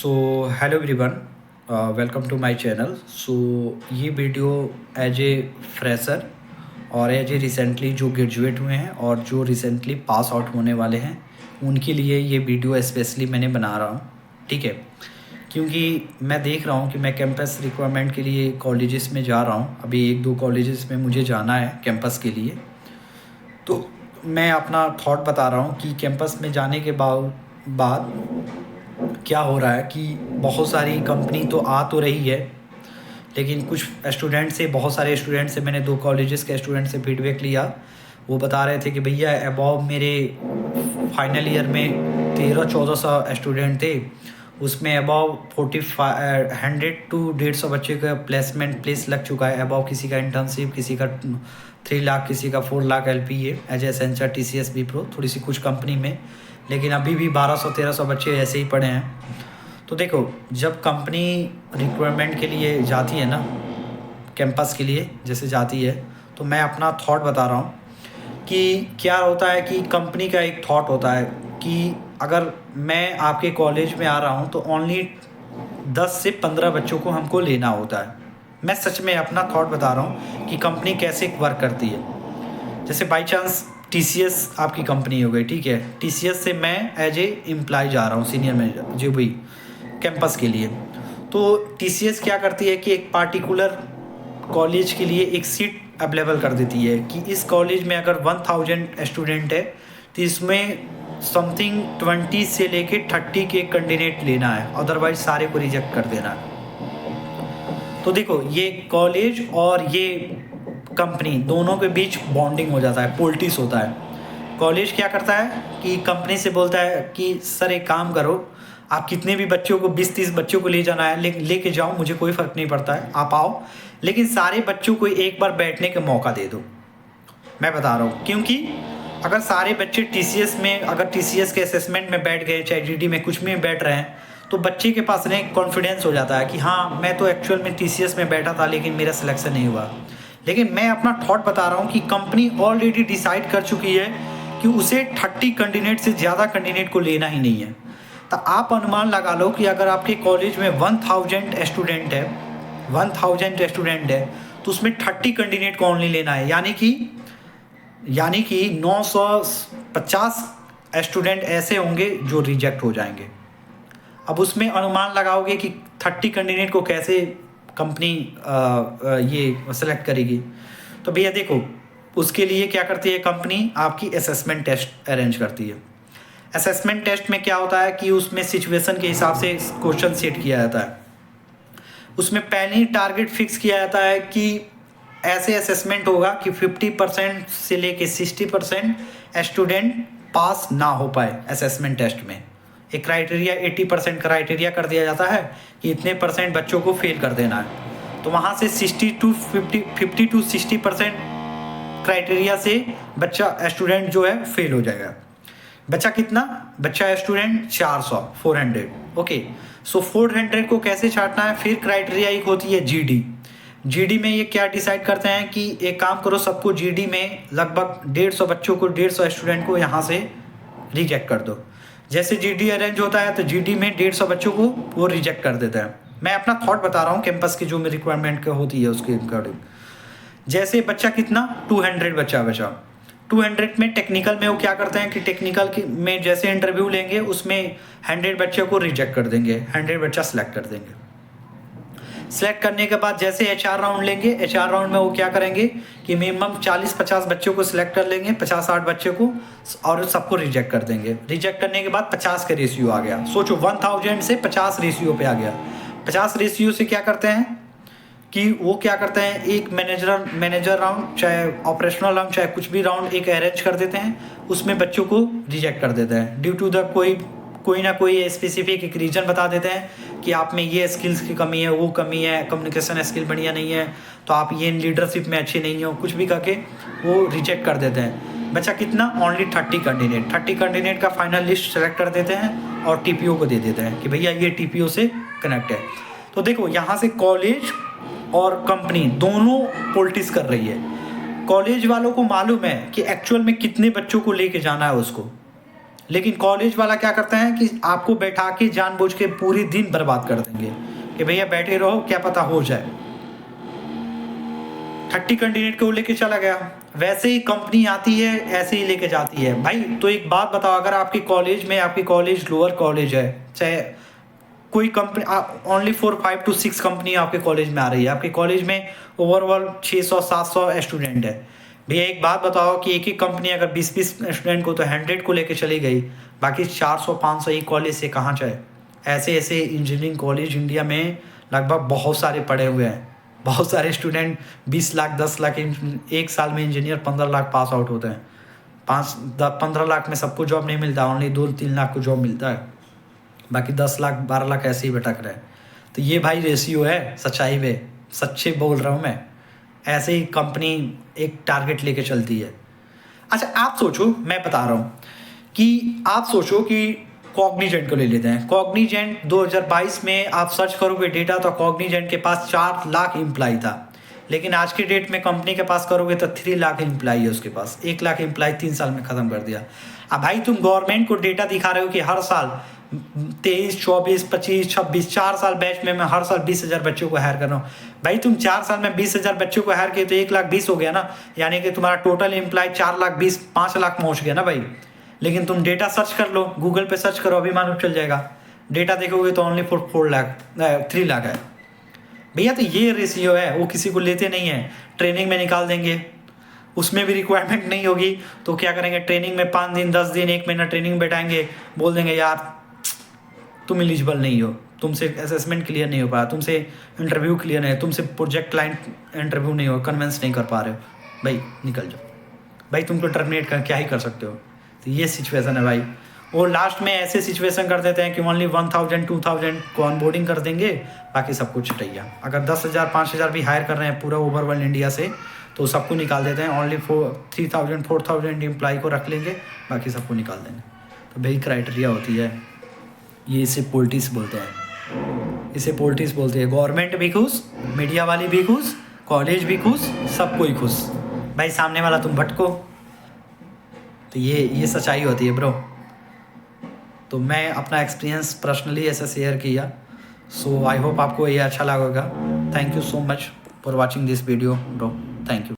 So hello everyone, welcome to my channel. So ये video as a fresher और as a recently जो graduate हुए हैं और जो रिसेंटली पास आउट होने वाले हैं उनके लिए ये वीडियो स्पेशली मैंने बना रहा हूँ, ठीक है। क्योंकि मैं देख रहा हूँ कि मैं कैंपस रिक्वायरमेंट के लिए कॉलेजेस में जा रहा हूँ। अभी 1-2 कॉलेजेस में मुझे जाना है कैंपस के लिए। तो मैं अपना थॉट बता रहा हूँ कि कैंपस में जाने के बाद क्या हो रहा है कि बहुत सारी कंपनी तो आ तो रही है, लेकिन कुछ स्टूडेंट से, बहुत सारे स्टूडेंट से, मैंने 2 कॉलेजेस के स्टूडेंट से फीडबैक लिया। वो बता रहे थे कि भैया अबव मेरे फाइनल ईयर में 1300-1400 स्टूडेंट थे, उसमें अबव 100 to 150 बच्चे का प्लेस लग चुका है। अबव किसी का इंटर्नशिप, किसी का 3 लाख, किसी का 4 lakh LPA as Accenture TCS Wipro, थोड़ी सी कुछ कंपनी में, लेकिन अभी भी 1200-1300 बच्चे ऐसे ही पड़े हैं। तो देखो, जब कंपनी रिक्वायरमेंट के लिए जाती है ना, कैंपस के लिए जैसे जाती है, तो मैं अपना थॉट बता रहा हूँ कि क्या होता है कि कंपनी का एक थॉट होता है कि अगर मैं आपके कॉलेज में आ रहा हूँ तो ओनली 10 से 15 बच्चों को हमको लेना होता है। मैं सच में अपना थॉट बता रहा हूँ कि कंपनी कैसे वर्क करती है। जैसे बाई चांस TCS आपकी कंपनी हो गई, ठीक है। TCS से मैं एज ए एम्प्लॉय जा रहा हूँ, सीनियर मैनेजर जो भी कैंपस के लिए। तो TCS क्या करती है कि एक पार्टिकुलर कॉलेज के लिए एक सीट अवेलेबल कर देती है कि इस कॉलेज में अगर 1000 स्टूडेंट है तो इसमें समथिंग 20 से लेके 30 के कैंडिडेट लेना है, अदरवाइज सारे को रिजेक्ट कर देना है। तो देखो, ये कॉलेज और ये कंपनी दोनों के बीच बॉन्डिंग हो जाता है, पॉलिटिक्स होता है। कॉलेज क्या करता है कि कंपनी से बोलता है कि सर एक काम करो, आप कितने भी बच्चों को 20-30 बच्चों को ले जाना है लेके जाओ, मुझे कोई फ़र्क नहीं पड़ता है, आप आओ, लेकिन सारे बच्चों को एक बार बैठने का मौका दे दो। मैं बता रहा हूँ क्योंकि अगर सारे बच्चे TCS में, अगर TCS के असेसमेंट में बैठ गए, चाहे GD में, कुछ में बैठ रहे हैं, तो बच्चे के पास ना कॉन्फिडेंस हो जाता है कि हाँ, मैं तो एक्चुअल में TCS में बैठा था लेकिन मेरा सिलेक्शन नहीं हुआ। लेकिन मैं अपना थॉट बता रहा हूँ कि कंपनी ऑलरेडी डिसाइड कर चुकी है कि उसे 30 कैंडिडेट से ज़्यादा कैंडिडेट को लेना ही नहीं है। तो आप अनुमान लगा लो कि अगर आपके कॉलेज में 1000 स्टूडेंट है, 1000 स्टूडेंट है, तो उसमें 30 कैंडिडेट को ओनली लेना है, यानी कि 950 स्टूडेंट ऐसे होंगे जो रिजेक्ट हो जाएंगे। अब उसमें अनुमान लगाओगे कि 30 कैंडिडेट को कैसे कंपनी ये सेलेक्ट करेगी। तो भैया देखो, उसके लिए क्या करती है कंपनी, आपकी असेसमेंट टेस्ट अरेंज करती है। असेसमेंट टेस्ट में क्या होता है कि उसमें सिचुएशन के हिसाब से क्वेश्चन सेट किया जाता है। उसमें पहले ही टारगेट फिक्स किया जाता है कि ऐसे असेसमेंट होगा कि 50% से लेके 60% स्टूडेंट पास ना हो पाए असेसमेंट टेस्ट में। एक क्राइटेरिया 80% क्राइटेरिया कर दिया जाता है कि इतने % बच्चों को फेल कर देना है। तो वहाँ से 50 to 60% क्राइटेरिया से बच्चा स्टूडेंट जो है फेल हो जाएगा। बच्चा कितना, बच्चा स्टूडेंट 400 ओके। सो 400 को कैसे छांटना है, फिर क्राइटेरिया एक होती है GD में ये क्या डिसाइड करते हैं कि एक काम करो, सबको GD में लगभग 150 बच्चों को, 150 स्टूडेंट को यहाँ से रिजेक्ट कर दो। जैसे GD अरेंज होता है तो GD में 150 बच्चों को वो रिजेक्ट कर देता है। मैं अपना थॉट बता रहा हूँ कैंपस की जो मेरी रिक्वायरमेंट का होती है उसके अकॉर्डिंग। जैसे बच्चा कितना, 200 बच्चा 200 में टेक्निकल में वो क्या करते हैं कि टेक्निकल में जैसे इंटरव्यू लेंगे उसमें 100 बच्चों को रिजेक्ट कर देंगे, 100 बच्चा सेलेक्ट कर देंगे। सेलेक्ट करने के बाद जैसे HR राउंड लेंगे, HR राउंड में वो क्या करेंगे कि मिनिमम 40-50 बच्चों को सिलेक्ट कर लेंगे, 50-60 बच्चों को, और सबको रिजेक्ट कर देंगे। रिजेक्ट करने के बाद 50 का रेशियो आ गया। सोचो 1000 से 50 रेशियो पे आ गया। 50 रेशियो से क्या करते हैं कि वो क्या करते हैं, एक मैनेजर राउंड, चाहे ऑपरेशनल राउंड, चाहे कुछ भी राउंड एक अरेंज कर देते हैं, उसमें बच्चों को रिजेक्ट कर देते हैं ड्यू टू द कोई ना कोई स्पेसिफिक एक रीजन बता देते हैं कि आप में ये स्किल्स की कमी है, वो कमी है, कम्युनिकेशन स्किल बढ़िया नहीं है, तो आप ये लीडरशिप में अच्छे नहीं हो, कुछ भी करके वो रिजेक्ट कर देते हैं। बच्चा कितना, ओनली 30 कैंडिडेट का फाइनल लिस्ट सेलेक्ट कर देते हैं और TPO को दे देते हैं कि भैया ये TPO से कनेक्ट है। तो देखो, यहाँ से कॉलेज और कंपनी दोनों पॉलिटिक्स कर रही है। कॉलेज वालों को मालूम है कि एक्चुअल में कितने बच्चों को लेके जाना है उसको, लेकिन कॉलेज वाला क्या करता है कि आपको बैठा के जानबूझ के पूरी दिन बर्बाद कर देंगे कि भैया बैठे रहो, क्या पता हो जाए। 30 कैंडिडेट को लेके चला गया, वैसे ही कंपनी आती है ऐसे ही लेके जाती है। भाई तो एक बात बताओ, अगर आपके कॉलेज में, आपकी कॉलेज लोअर कॉलेज है, चाहे कोई कंपनी, ओनली 5 to 6 कंपनी आपके कॉलेज में आ रही है, आपके कॉलेज में ओवरऑल 600-700 स्टूडेंट है। भैया एक बात बताओ कि एक कंपनी अगर 20-20 स्टूडेंट को तो 100 को लेके चली गई, बाकी 400-500 एक कॉलेज से कहाँ जाए। ऐसे ऐसे इंजीनियरिंग कॉलेज इंडिया में लगभग बहुत सारे पड़े हुए हैं। बहुत सारे स्टूडेंट 20 लाख 10 लाख एक साल में इंजीनियर 15 लाख पास आउट होते हैं। 15 लाख में सबको जॉब नहीं मिलता, ओनली 2-3 लाख को जॉब मिलता है, बाकी 10 लाख 12 लाख ऐसे ही भटक रहे हैं। तो ये भाई रेशियो है, सच्चाई में सच्चे बोल रहा हूँ मैं। ऐसे ही कंपनी एक टारगेट लेके चलती है। अच्छा आप सोचो, मैं बता रहा हूँ कि आप सोचो कि कॉग्निजेंट को ले लेते हैं। कॉग्निजेंट 2022 में आप सर्च करोगे डेटा तो कॉग्निजेंट के पास 4 लाख एम्प्लॉय था, लेकिन आज के डेट में कंपनी के पास करोगे तो 3 लाख एम्प्लॉय है उसके पास। 1 लाख एम्प्लॉय 3 साल में ख़त्म कर दिया। अब भाई तुम गवर्नमेंट को डेटा दिखा रहे हो कि हर साल 23, 24, 25, 26 4 साल बैच में मैं हर साल 20,000 बच्चों को हायर कर रहा हूँ। भाई तुम 4 साल में 20,000 बच्चों को हायर किए तो 1,20,000 हो गया ना, यानी कि तुम्हारा टोटल एम्प्लॉय 4,20,000 5 लाख पहुँच गया ना भाई। लेकिन तुम डेटा सर्च कर लो, गूगल पे सर्च करो, अभी मालूम चल जाएगा। डेटा देखोगे तो ओनली 3 लाख है। भैया तो ये रेशियो है, वो किसी को लेते नहीं है, ट्रेनिंग में निकाल देंगे, उसमें भी रिक्वायरमेंट नहीं होगी तो क्या करेंगे, ट्रेनिंग में 5 दिन 10 दिन 1 महीना ट्रेनिंग में बैठाएंगे, बोल देंगे यार तुम एलिजिबल नहीं हो, तुमसे असेसमेंट क्लियर नहीं हो पाया, तुमसे इंटरव्यू क्लियर नहीं है, तुमसे प्रोजेक्ट क्लाइंट इंटरव्यू नहीं हो, कन्विंस नहीं कर पा रहे हो, भाई निकल जाओ। भाई तुमको टर्मिनेट कर क्या ही कर सकते हो। तो ये सिचुएशन है भाई। और लास्ट में ऐसे सिचुएशन कर देते हैं कि ओनली 1,000-2,000 को ऑनबोर्डिंग कर देंगे, बाकी सब कुछ छुटैया। अगर 10,000 5,000 भी हायर कर रहे हैं पूरा ओवरऑल इंडिया से तो सबको निकाल देते हैं, ओनली 3,000-4,000 एम्प्लॉय को रख लेंगे, बाकी सबको निकाल देंगे। तो भाई क्राइटेरिया होती है ये, इसे पॉलिटिक्स बोलते हैं, इसे पॉलिटिक्स बोलते हैं। गवर्नमेंट भी खुश, मीडिया वाली भी खुश, कॉलेज भी खुश, सब कोई खुश, भाई सामने वाला तुम भटको। तो ये सच्चाई होती है ब्रो। तो मैं अपना एक्सपीरियंस पर्सनली ऐसा शेयर किया। सो आई होप आपको ये अच्छा लगेगा। Thank you so much for watching this video bro, thank you.